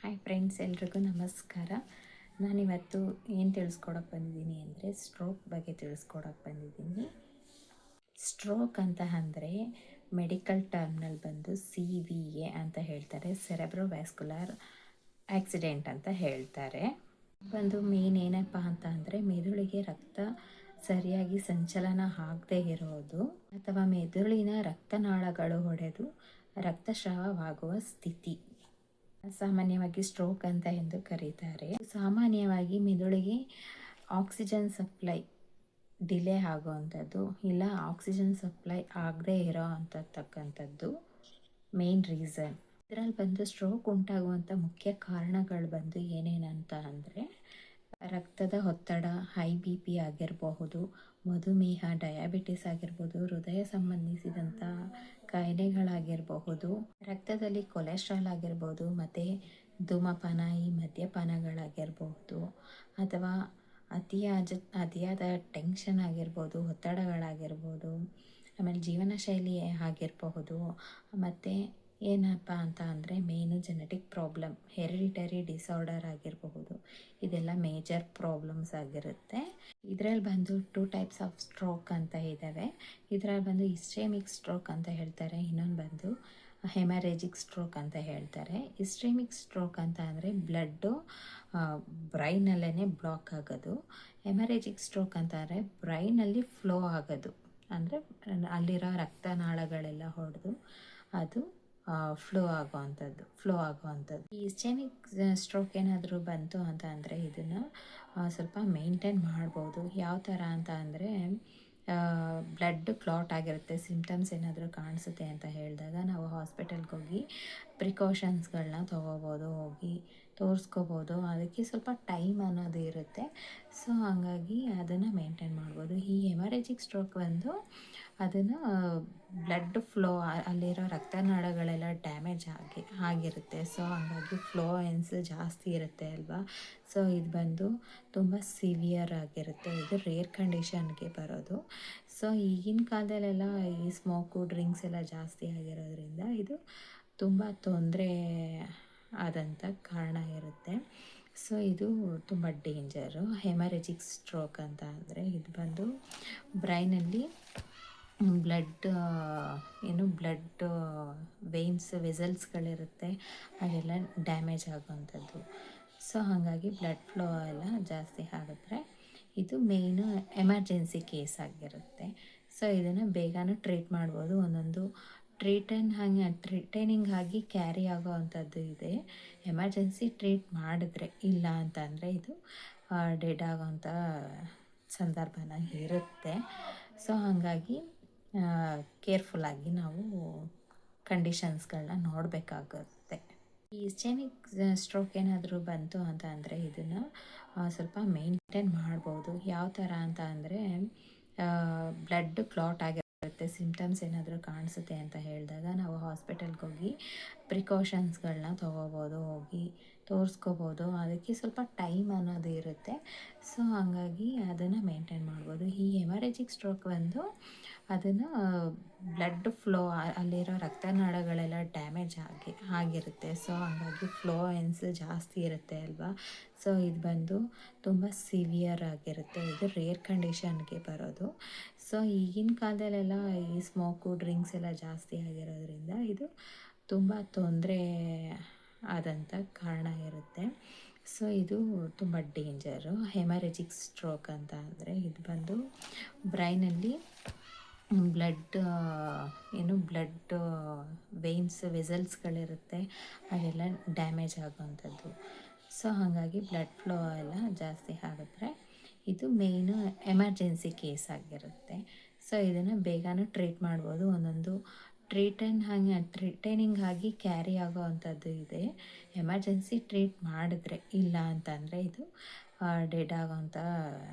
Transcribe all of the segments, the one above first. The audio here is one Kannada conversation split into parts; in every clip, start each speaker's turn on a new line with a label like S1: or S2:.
S1: ಹಾಯ್ ಫ್ರೆಂಡ್ಸ್, ಎಲ್ರಿಗೂ ನಮಸ್ಕಾರ. ನಾನಿವತ್ತು ಏನು ತಿಳಿಸ್ಕೊಡೋಕೆ ಬಂದಿದ್ದೀನಿ ಅಂದರೆ ಸ್ಟ್ರೋಕ್ ಬಗ್ಗೆ ತಿಳಿಸ್ಕೊಡೋಕೆ ಬಂದಿದ್ದೀನಿ. ಸ್ಟ್ರೋಕ್ ಅಂತ ಅಂದರೆ ಮೆಡಿಕಲ್ ಟರ್ಮ್ನಲ್ಲಿ ಬಂದು CVA ಅಂತ ಹೇಳ್ತಾರೆ, ಸೆರೆಬ್ರೋವ್ಯಾಸ್ಕ್ಯುಲರ್ ಆಕ್ಸಿಡೆಂಟ್ ಅಂತ ಹೇಳ್ತಾರೆ. ಬಂದು ಮೇನ್ ಏನಪ್ಪ ಅಂತ ಅಂದರೆ ಮೆದುಳಿಗೆ ರಕ್ತ ಸರಿಯಾಗಿ ಸಂಚಲನ ಆಗದೇ ಇರೋದು ಅಥವಾ ಮೆದುಳಿನ ರಕ್ತನಾಳಗಳು ಒಡೆದು ರಕ್ತಸ್ರಾವವಾಗುವ ಸ್ಥಿತಿ ಸಾಮಾನ್ಯವಾಗಿ ಸ್ಟ್ರೋಕ್ ಅಂತ ಎಂದು ಕರೀತಾರೆ. ಸಾಮಾನ್ಯವಾಗಿ ಮೆದುಳಿಗೆ ಆಕ್ಸಿಜನ್ ಸಪ್ಲೈ ಡಿಲೇ ಆಗುವಂಥದ್ದು ಇಲ್ಲ ಆಕ್ಸಿಜನ್ ಸಪ್ಲೈ ಆಗದೇ ಇರೋ ಅಂತಕ್ಕಂಥದ್ದು ಮೇನ್ ರೀಸನ್. ಇದರಲ್ಲಿ ಬಂದು ಸ್ಟ್ರೋಕ್ ಉಂಟಾಗುವಂಥ ಮುಖ್ಯ ಕಾರಣಗಳು ಬಂದು ಏನೇನಂತ ಅಂದರೆ ರಕ್ತದ ಒತ್ತಡ, ಹೈ BP ಆಗಿರಬಹುದು, ಮಧುಮೇಹ, ಡಯಾಬಿಟಿಸ್ ಆಗಿರ್ಬೋದು, ಹೃದಯ ಸಂಬಂಧಿಸಿದಂಥ ಕಾಯಿಲೆಗಳಾಗಿರಬಹುದು, ರಕ್ತದಲ್ಲಿ ಕೊಲೆಸ್ಟ್ರಾಲ್ ಆಗಿರ್ಬೋದು, ಮತ್ತು ಧೂಮಪಾನ, ಈ ಮದ್ಯಪಾನಗಳಾಗಿರ್ಬೋದು, ಅಥವಾ ಅತಿಯಾದ ಟೆನ್ಷನ್ ಆಗಿರ್ಬೋದು, ಒತ್ತಡಗಳಾಗಿರ್ಬೋದು, ಆಮೇಲೆ ಜೀವನ ಶೈಲಿ ಆಗಿರಬಹುದು, ಮತ್ತು ಏನಪ್ಪ ಅಂತ ಅಂದರೆ main genetic problem, hereditary disorder ಆಗಿರಬಹುದು. ಇದೆಲ್ಲ ಮೇಜರ್ ಪ್ರಾಬ್ಲಮ್ಸ್ ಆಗಿರುತ್ತೆ. ಇದರಲ್ಲಿ ಬಂದು 2 ಟೈಪ್ಸ್ ಆಫ್ ಸ್ಟ್ರೋಕ್ ಅಂತ ಇದ್ದಾವೆ. ಇದರಲ್ಲಿ ಬಂದು ಇಸ್ಚೆಮಿಕ್ ಸ್ಟ್ರೋಕ್ ಅಂತ ಹೇಳ್ತಾರೆ, ಇನ್ನೊಂದು ಬಂದು ಹೆಮರೇಜಿಕ್ ಸ್ಟ್ರೋಕ್ ಅಂತ ಹೇಳ್ತಾರೆ. ಇಸ್ಚೆಮಿಕ್ ಸ್ಟ್ರೋಕ್ ಅಂತ ಅಂದರೆ ಬ್ಲಡ್ಡು ಬ್ರೈನಲ್ಲೇ ಬ್ಲಾಕ್ ಆಗೋದು. ಹೆಮರೇಜಿಕ್ ಸ್ಟ್ರೋಕ್ ಅಂತ ಅಂದರೆ ಬ್ರೈನಲ್ಲಿ ಫ್ಲೋ ಆಗೋದು, ಅಂದರೆ ಅಲ್ಲಿರೋ ರಕ್ತನಾಳಗಳೆಲ್ಲ ಹೊಡೆದು ಅದು ಫ್ಲೋ ಆಗುವಂಥದ್ದು. ಈ ಇಸ್ಚೆಮಿಕ್ ಸ್ಟ್ರೋಕ್ ಏನಾದರೂ ಬಂತು ಅಂತ ಅಂದರೆ ಇದನ್ನು ಸ್ವಲ್ಪ ಮೇಂಟೈನ್ ಮಾಡ್ಬೋದು. ಯಾವ ಥರ ಅಂತ ಅಂದರೆ ಬ್ಲಡ್ ಕ್ಲಾಟ್ ಆಗಿರುತ್ತೆ, ಸಿಮ್ಟಮ್ಸ್ ಏನಾದರೂ ಕಾಣಿಸುತ್ತೆ ಅಂತ ಹೇಳಿದಾಗ ನಾವು ಹಾಸ್ಪಿಟಲ್ಗೆ ಹೋಗಿ ಪ್ರಿಕಾಷನ್ಸ್ಗಳನ್ನ ಹೋಗಿ ತೋರಿಸ್ಕೋಬೋದು. ಅದಕ್ಕೆ ಸ್ವಲ್ಪ ಟೈಮ್ ಅನ್ನೋದು ಇರುತ್ತೆ. ಸೊ ಹಾಗಾಗಿ ಅದನ್ನು ಮೇಂಟೈನ್ ಮಾಡ್ಬೋದು. ಈ ಹೆಮರೇಜಿಕ್ ಸ್ಟ್ರೋಕ್ ಬಂದು ಅದನ್ನು ಬ್ಲಡ್ ಫ್ಲೋ, ಅಲ್ಲಿರೋ ರಕ್ತನಾಳಗಳೆಲ್ಲ ಡ್ಯಾಮೇಜ್ ಆಗಿರುತ್ತೆ. ಸೊ ಹಾಗಾಗಿ ಫ್ಲೋಯೆನ್ಸ್ ಜಾಸ್ತಿ ಇರುತ್ತೆ ಅಲ್ವಾ. ಸೊ ಇದು ಬಂದು ತುಂಬ ಸಿವಿಯರ್ ಆಗಿರುತ್ತೆ. ಇದು ರೇರ್ ಕಂಡೀಷನ್ಗೆ ಬರೋದು. ಸೊ ಈಗಿನ ಕಾಲದಲ್ಲೆಲ್ಲ ಈ ಸ್ಮೋಕು, ಡ್ರಿಂಕ್ಸ್ ಎಲ್ಲ ಜಾಸ್ತಿ ಆಗಿರೋದ್ರಿಂದ ಇದು ತುಂಬ ತೊಂದರೆ ಆದಂಥ ಕಾರಣ ಇರುತ್ತೆ. ಸೊ ಇದು ತುಂಬ ಡೇಂಜರು. ಹೆಮರೇಜಿಕ್ ಸ್ಟ್ರೋಕ್ ಅಂತ ಅಂದರೆ ಇದು ಬಂದು ಬ್ರೈನಲ್ಲಿ ಬ್ಲಡ್ ವೇನ್ಸ್, ವೆಸಲ್ಸ್ಗಳಿರುತ್ತೆ, ಅದೆಲ್ಲ ಡ್ಯಾಮೇಜ್ ಆಗುವಂಥದ್ದು. ಸೊ ಹಾಗಾಗಿ ಬ್ಲಡ್ ಫ್ಲೋ ಎಲ್ಲ ಜಾಸ್ತಿ ಆಗಿದ್ರೆ ಇದು ಮೇಯ್ನು ಎಮರ್ಜೆನ್ಸಿ ಕೇಸ್ ಆಗಿರುತ್ತೆ. ಸೊ ಇದನ್ನು ಬೇಗನೆ ಟ್ರೀಟ್ ಮಾಡ್ಬೋದು. ಒಂದೊಂದು ಟ್ರೀಟೇನಿಂಗ್ ಆಗಿ ಕ್ಯಾರಿ ಆಗೋ ಅಂಥದ್ದು ಇದೆ. ಎಮರ್ಜೆನ್ಸಿ ಟ್ರೀಟ್ ಮಾಡಿದ್ರೆ, ಇಲ್ಲ ಅಂತ ಅಂದರೆ ಇದು ಡೆಡ್ ಆಗೋವಂಥ ಸಂದರ್ಭನ ಇರುತ್ತೆ. ಸೊ ಹಾಗಾಗಿ ಕೇರ್ಫುಲ್ಲಾಗಿ ನಾವು ಕಂಡೀಷನ್ಸ್ಗಳನ್ನ ನೋಡಬೇಕಾಗುತ್ತೆ. ಈ ಇಸ್ಚೆಮಿಕ್ ಸ್ಟ್ರೋಕ್ ಏನಾದರೂ ಬಂತು ಅಂತ ಅಂದರೆ ಇದನ್ನು ಸ್ವಲ್ಪ ಮೇಂಟೈನ್ ಮಾಡ್ಬೋದು. ಯಾವ ಥರ ಅಂತ ಅಂದರೆ ಬ್ಲಡ್ ಕ್ಲಾಟ್ ಆಗಿರುತ್ತೆ, ಸಿಮ್ಟಮ್ಸ್ ಏನಾದರೂ ಕಾಣಿಸುತ್ತೆ ಅಂತ ಹೇಳಿದಾಗ ನಾವು ಹಾಸ್ಪಿಟಲ್ಗೆ ಹೋಗಿ ಪ್ರಿಕಾಷನ್ಸ್ಗಳನ್ನ ಹೋಗಿ ತೋರಿಸ್ಕೋಬೋದು. ಅದಕ್ಕೆ ಸ್ವಲ್ಪ ಟೈಮ್ ಅನ್ನೋದು ಇರುತ್ತೆ. ಸೊ ಹಾಗಾಗಿ ಅದನ್ನು ಮೇಂಟೈನ್ ಮಾಡ್ಬೋದು. ಈ ಹೆಮರೇಜಿಕ್ ಸ್ಟ್ರೋಕ್ ಬಂದು ಅದನ್ನು ಬ್ಲಡ್ ಫ್ಲೋ, ಅಲ್ಲಿರೋ ರಕ್ತನಾಳಗಳೆಲ್ಲ ಡ್ಯಾಮೇಜ್ ಆಗಿರುತ್ತೆ. ಸೊ ಹಾಗಾಗಿ ಫ್ಲೋಯೆನ್ಸ್ ಜಾಸ್ತಿ ಇರುತ್ತೆ ಅಲ್ವಾ. ಸೊ ಇದು ಬಂದು ತುಂಬ ಸಿವಿಯರ್ ಆಗಿರುತ್ತೆ. ಇದು ರೇರ್ ಕಂಡೀಷನ್ಗೆ ಬರೋದು. ಸೊ ಈಗಿನ ಕಾಲದಲ್ಲೆಲ್ಲ ಈ ಸ್ಮೋಕು, ಡ್ರಿಂಕ್ಸ್ ಎಲ್ಲ ಜಾಸ್ತಿ ಆಗಿರೋದ್ರಿಂದ ಇದು ತುಂಬ ತೊಂದರೆ ಆದಂಥ ಕಾರಣ ಇರುತ್ತೆ. ಸೊ ಇದು ತುಂಬ ಡೇಂಜರು. ಹೆಮರೇಜಿಕ್ ಸ್ಟ್ರೋಕ್ ಅಂತ ಅಂದರೆ ಇದು ಬಂದು ಬ್ರೈನಲ್ಲಿ ಬ್ಲಡ್ ವೇನ್ಸ್, ವೆಸಲ್ಸ್ಗಳಿರುತ್ತೆ, ಅದೆಲ್ಲ ಡ್ಯಾಮೇಜ್ ಆಗುವಂಥದ್ದು. ಸೊ ಹಾಗಾಗಿ ಬ್ಲಡ್ ಫ್ಲೋ ಎಲ್ಲ ಜಾಸ್ತಿ ಆಗಿದ್ರೆ ಇದು ಮೇಯ್ನು ಎಮರ್ಜೆನ್ಸಿ ಕೇಸ್ ಆಗಿರುತ್ತೆ. ಸೊ ಇದನ್ನು ಬೇಗನೆ ಟ್ರೀಟ್ ಮಾಡ್ಬೋದು. ಒಂದೊಂದು ಟ್ರೀಟೇನಿಂಗ್ ಆಗಿ ಕ್ಯಾರಿ ಆಗೋ ಅಂಥದ್ದು ಇದೆ. ಎಮರ್ಜೆನ್ಸಿ ಟ್ರೀಟ್ ಮಾಡಿದ್ರೆ, ಇಲ್ಲ ಅಂತ ಅಂದರೆ ಇದು ಡೆಡ್ ಆಗೋವಂಥ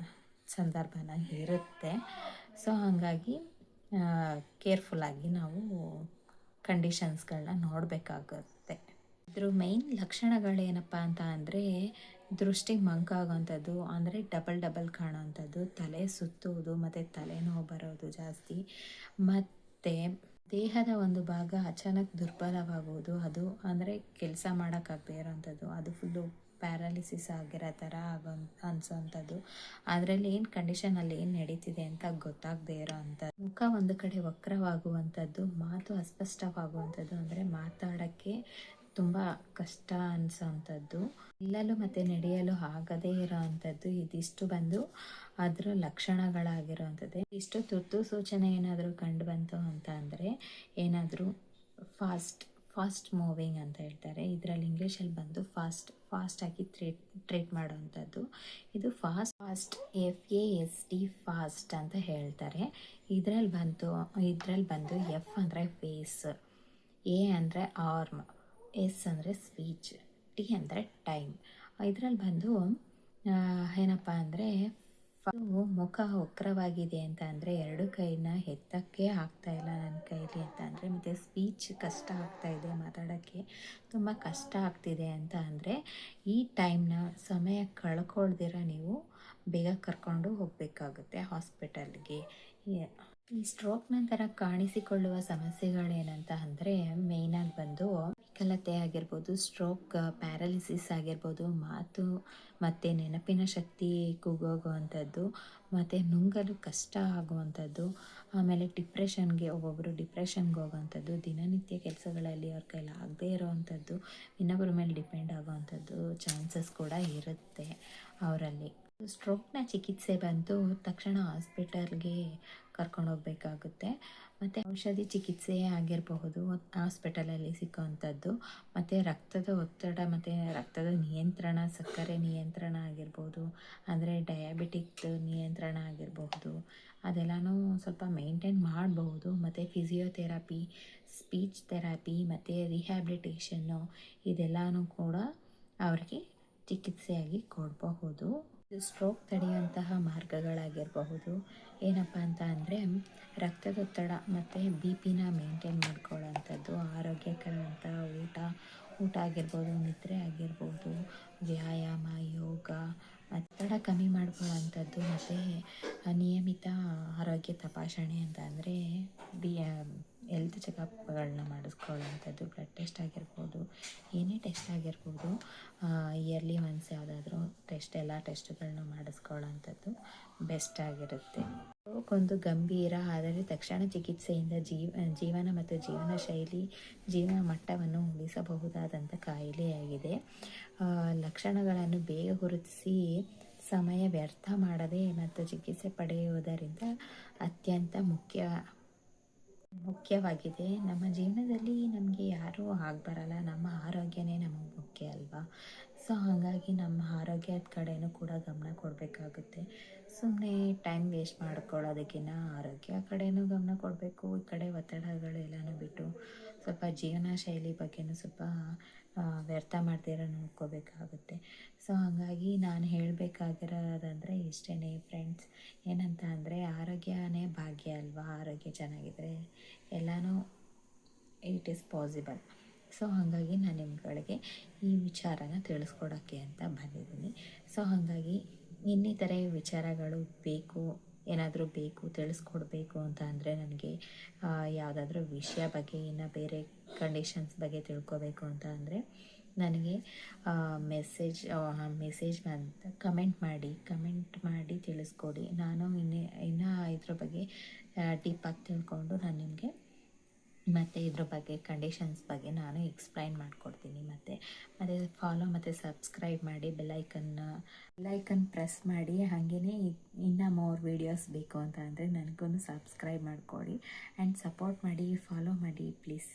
S1: ಸಂದರ್ಭನ ಇರುತ್ತೆ. ಸೊ ಹಾಗಾಗಿ ಕೇರ್ಫುಲ್ಲಾಗಿ ನಾವು ಕಂಡೀಷನ್ಸ್ಗಳನ್ನ ನೋಡಬೇಕಾಗುತ್ತೆ. ಇದ್ರ ಮೇಯ್ನ್ ಲಕ್ಷಣಗಳೇನಪ್ಪ ಅಂತ ಅಂದರೆ ದೃಷ್ಟಿ ಮಂಕಾಗೋವಂಥದ್ದು, ಅಂದರೆ ಡಬಲ್ ಕಾಣೋವಂಥದ್ದು, ತಲೆ ಸುತ್ತುವುದು ಮತ್ತು ತಲೆನೋವು ಬರೋದು ಜಾಸ್ತಿ, ಮತ್ತು ದೇಹದ ಒಂದು ಭಾಗ ಅಚಾನಕ್ ದುರ್ಬಲವಾಗುವುದು, ಅದು ಅಂದರೆ ಕೆಲಸ ಮಾಡೋಕ್ಕಾಗದೇ ಇರೋವಂಥದ್ದು, ಅದು ಫುಲ್ಲು ಪ್ಯಾರಾಲಿಸಿಸ್ ಆಗಿರೋ ಥರ ಅನಿಸೋವಂಥದ್ದು, ಅದರಲ್ಲಿ ಏನು ಕಂಡೀಷನಲ್ಲಿ ಏನು ನಡೀತಿದೆ ಅಂತ ಗೊತ್ತಾಗದೇ ಇರೋ ಅಂಥದ್ದು, ಮುಖ ಒಂದು ಕಡೆ ವಕ್ರವಾಗುವಂಥದ್ದು, ಮಾತು ಅಸ್ಪಷ್ಟವಾಗುವಂಥದ್ದು, ಅಂದರೆ ಮಾತಾಡೋಕ್ಕೆ ತುಂಬ ಕಷ್ಟ ಅನಿಸೋವಂಥದ್ದು, ನಿಲ್ಲಲು ಮತ್ತು ನಡೆಯಲು ಆಗದೇ ಇರೋ ಅಂಥದ್ದು, ಇದಿಷ್ಟು ಬಂದು ಅದರ ಲಕ್ಷಣಗಳಾಗಿರೋವಂಥದ್ದೇ. ಇಷ್ಟು ತುರ್ತು ಸೂಚನೆ ಏನಾದರೂ ಕಂಡು ಬಂತು ಅಂತ ಅಂದರೆ ಏನಾದರೂ ಫಾಸ್ಟ್ ಮೂವಿಂಗ್ ಅಂತ ಹೇಳ್ತಾರೆ, ಇದರಲ್ಲಿ ಇಂಗ್ಲೀಷಲ್ಲಿ ಬಂದು ಫಾಸ್ಟಾಗಿ ಟ್ರೀಟ್ ಮಾಡೋವಂಥದ್ದು. ಇದು ಫಾಸ್ಟ್ FAST ಫಾಸ್ಟ್ ಅಂತ ಹೇಳ್ತಾರೆ. ಇದರಲ್ಲಿ ಬಂದು F ಅಂದರೆ ಫೇಸ್, A ಅಂದರೆ ಆರ್ಮ್, S ಅಂದರೆ ಸ್ಪೀಚ್, T ಅಂದರೆ ಟೈಮ್. ಇದರಲ್ಲಿ ಬಂದು ಏನಪ್ಪ ಅಂದರೆ ಮುಖ ವಕ್ರವಾಗಿದೆ ಅಂತ ಅಂದರೆ ಎರಡು ಕೈನ ಎತ್ತಕ್ಕೆ ಆಗ್ತಾಯಿಲ್ಲ ನನ್ನ ಕೈಲಿ ಅಂತ ಅಂದರೆ, ಮತ್ತು ಸ್ಪೀಚ್ ಕಷ್ಟ ಆಗ್ತಾಯಿದೆ, ಮಾತಾಡೋಕ್ಕೆ ತುಂಬ ಕಷ್ಟ ಆಗ್ತಿದೆ ಅಂತ ಅಂದರೆ, ಈ ಟೈಮ್ನ ಸಮಯ ಕಳ್ಕೊಳ್ದಿರ ನೀವು ಬೇಗ ಕರ್ಕೊಂಡು ಹೋಗಬೇಕಾಗುತ್ತೆ ಹಾಸ್ಪಿಟಲ್ಗೆ. ಈ ಸ್ಟ್ರೋಕ್ ನಂತರ ಕಾಣಿಸಿಕೊಳ್ಳುವ ಸಮಸ್ಯೆಗಳೇನಂತ ಅಂದರೆ ಮೇಯ್ನಾಗಿ ಬಂದು ವಿಕಲತೆ ಆಗಿರ್ಬೋದು, ಸ್ಟ್ರೋಕ್ ಪ್ಯಾರಾಲಿಸಿಸ್ ಆಗಿರ್ಬೋದು, ಮಾತು ಮತ್ತು ನೆನಪಿನ ಶಕ್ತಿ ಕುಗ್ಗೋಗುವಂಥದ್ದು, ಮತ್ತು ನುಂಗಲು ಕಷ್ಟ ಆಗುವಂಥದ್ದು, ಆಮೇಲೆ ಒಬ್ಬೊಬ್ಬರು ಡಿಪ್ರೆಷನ್ಗೆ ಹೋಗುವಂಥದ್ದು, ದಿನನಿತ್ಯ ಕೆಲಸಗಳಲ್ಲಿ ಅವ್ರ ಕೈಲಿ ಆಗದೇ ಇರೋವಂಥದ್ದು, ಇನ್ನೊಬ್ಬರ ಮೇಲೆ ಡಿಪೆಂಡ್ ಆಗುವಂಥದ್ದು ಚಾನ್ಸಸ್ ಕೂಡ ಇರುತ್ತೆ ಅವರಲ್ಲಿ. ಸ್ಟ್ರೋಕ್ನ ಚಿಕಿತ್ಸೆ ಬಂದು ತಕ್ಷಣ ಹಾಸ್ಪಿಟಲ್ಗೆ ಕರ್ಕೊಂಡೋಗ್ಬೇಕಾಗುತ್ತೆ. ಮತ್ತು ಔಷಧಿ ಚಿಕಿತ್ಸೆ ಆಗಿರಬಹುದು ಹಾಸ್ಪಿಟಲಲ್ಲಿ ಸಿಕ್ಕುವಂಥದ್ದು, ಮತ್ತು ರಕ್ತದ ಒತ್ತಡ ಮತ್ತು ರಕ್ತದ ನಿಯಂತ್ರಣ, ಸಕ್ಕರೆ ನಿಯಂತ್ರಣ ಆಗಿರ್ಬೋದು, ಅಂದರೆ ಡಯಾಬಿಟಿಕ್ ನಿಯಂತ್ರಣ ಆಗಿರಬಹುದು, ಅದೆಲ್ಲನೂ ಸ್ವಲ್ಪ ಮೇಂಟೈನ್ ಮಾಡಬಹುದು. ಮತ್ತು ಫಿಸಿಯೋಥೆರಪಿ, ಸ್ಪೀಚ್ ಥೆರಪಿ ಮತ್ತು ರಿಹ್ಯಾಬಿಲಿಟೇಷನ್ನು ಇದೆಲ್ಲನೂ ಕೂಡ ಅವ್ರಿಗೆ ಚಿಕಿತ್ಸೆಯಾಗಿ ಕೊಡಬಹುದು. ಸ್ಟ್ರೋಕ್ ತಡೆಯುವಂತಹ ಮಾರ್ಗಗಳಾಗಿರಬಹುದು ಏನಪ್ಪ ಅಂತ ಅಂದರೆ ರಕ್ತದೊತ್ತಡ ಮತ್ತು BP ಮೇಂಟೈನ್ ಮಾಡ್ಕೊಳ್ಳೋವಂಥದ್ದು, ಆರೋಗ್ಯಕರವಂಥ ಊಟ ಆಗಿರ್ಬೋದು, ನಿದ್ರೆ ಆಗಿರ್ಬೋದು, ವ್ಯಾಯಾಮ, ಯೋಗ, ಒತ್ತಡ ಕಮ್ಮಿ ಮಾಡ್ಕೊಳ್ಳೋವಂಥದ್ದು, ಮತ್ತು ನಿಯಮಿತ ಆರೋಗ್ಯ ತಪಾಸಣೆ ಅಂತ ಅಂದರೆ ಹೆಲ್ತ್ ಚೆಕಪ್ಗಳನ್ನ ಮಾಡಿಸ್ಕೊಳ್ಳೋವಂಥದ್ದು, ಬ್ಲಡ್ ಟೆಸ್ಟ್ ಆಗಿರ್ಬೋದು, ಏನೇ ಟೆಸ್ಟ್ ಆಗಿರ್ಬೋದು, ಇಯರ್ಲಿ ಒನ್ಸ್ ಯಾವುದಾದ್ರೂ ಎಲ್ಲ ಟೆಸ್ಟ್ಗಳನ್ನ ಮಾಡಿಸ್ಕೊಳ್ಳೋವಂಥದ್ದು ಬೆಸ್ಟ್ ಆಗಿರುತ್ತೆ. ಒಂದು ಗಂಭೀರ ಆದರೆ ತಕ್ಷಣ ಚಿಕಿತ್ಸೆಯಿಂದ ಜೀವನ ಮತ್ತು ಜೀವನ ಮಟ್ಟವನ್ನು ಉಳಿಸಬಹುದಾದಂಥ ಕಾಯಿಲೆಯಾಗಿದೆ. ಲಕ್ಷಣಗಳನ್ನು ಬೇಗ ಗುರುತಿಸಿ ಸಮಯ ವ್ಯರ್ಥ ಮಾಡದೆ ಮತ್ತು ಚಿಕಿತ್ಸೆ ಪಡೆಯುವುದರಿಂದ ಅತ್ಯಂತ ಮುಖ್ಯವಾಗಿದೆ. ನಮ್ಮ ಜೀವನದಲ್ಲಿ ನಮಗೆ ಯಾರೂ ಆಗಬರಲ್ಲ, ನಮ್ಮ ಆರೋಗ್ಯನೇ ನಮಗೆ ಮುಖ್ಯ ಅಲ್ವಾ. ಸೊ ಹಾಗಾಗಿ ನಮ್ಮ ಆರೋಗ್ಯದ ಕಡೆನೂ ಕೂಡ ಗಮನ ಕೊಡಬೇಕಾಗುತ್ತೆ. ಸುಮ್ಮನೆ ಟೈಮ್ ವೇಸ್ಟ್ ಮಾಡ್ಕೊಳ್ಳೋದಕ್ಕಿಂತ ಆರೋಗ್ಯ ಕಡೆನೂ ಗಮನ ಕೊಡಬೇಕು, ಈ ಕಡೆ ಒತ್ತಡಗಳೆಲ್ಲನೂ ಬಿಟ್ಟು ಸ್ವಲ್ಪ ಜೀವನ ಶೈಲಿ ಬಗ್ಗೆನೂ ಸ್ವಲ್ಪ ವ್ಯರ್ಥ ಮಾಡ್ದಿರೋ ನೋಡ್ಕೋಬೇಕಾಗುತ್ತೆ. ಸೊ ಹಾಗಾಗಿ ನಾನು ಹೇಳಬೇಕಾಗಿರೋದಂದರೆ ಇಷ್ಟೇ ಫ್ರೆಂಡ್ಸ್, ಏನಂತ ಅಂದರೆ ಆರೋಗ್ಯನೇ ಭಾಗ್ಯ ಅಲ್ವಾ. ಆರೋಗ್ಯ ಚೆನ್ನಾಗಿದ್ದರೆ ಎಲ್ಲನೂ ಇಟ್ ಈಸ್ ಪಾಸಿಬಲ್. ಸೊ ಹಾಗಾಗಿ ನಾನು ನಿಮ್ಗಳಿಗೆ ಈ ವಿಚಾರನ ತಿಳಿಸ್ಕೊಡೋಕ್ಕೆ ಅಂತ ಬಂದಿದ್ದೀನಿ. ಸೊ ಹಾಗಾಗಿ ಇನ್ನಿತರೆ ವಿಚಾರಗಳು ಏನಾದರೂ ತಿಳಿಸ್ಕೊಡ್ಬೇಕು ಅಂತ ಅಂದರೆ ನನಗೆ ಯಾವುದಾದ್ರೂ ವಿಷಯ ಬಗ್ಗೆ, ಇನ್ನು ಬೇರೆ ಕಂಡೀಷನ್ಸ್ ಬಗ್ಗೆ ತಿಳ್ಕೊಬೇಕು ಅಂತ ಅಂದರೆ ನನಗೆ ಮೆಸೇಜ್ ಕಮೆಂಟ್ ಮಾಡಿ ತಿಳಿಸ್ಕೊಡಿ. ನಾನು ಇನ್ನೂ ಇದ್ರ ಬಗ್ಗೆ ಡೀಪಾಗಿ ತಿಳ್ಕೊಂಡು ನಾನು ನಿಮಗೆ ಮತ್ತು ಇದ್ರ ಬಗ್ಗೆ ಕಂಡೀಷನ್ಸ್ ಬಗ್ಗೆ ನಾನು ಎಕ್ಸ್ಪ್ಲೈನ್ ಮಾಡಿಕೊಡ್ತೀನಿ. ಮತ್ತು ಫಾಲೋ ಮತ್ತು ಸಬ್ಸ್ಕ್ರೈಬ್ ಮಾಡಿ, ಬೆಲ್ಲೈಕನ್ ಪ್ರೆಸ್ ಮಾಡಿ. ಹಾಗೆಯೇ ಇನ್ನೂ ಮೋರ್ ವೀಡಿಯೋಸ್ ಬೇಕು ಅಂತ ಅಂದರೆ ನನಗೂ ಸಬ್ಸ್ಕ್ರೈಬ್ ಮಾಡಿಕೊಡಿ ಆ್ಯಂಡ್ ಸಪೋರ್ಟ್ ಮಾಡಿ, ಫಾಲೋ ಮಾಡಿ ಪ್ಲೀಸ್.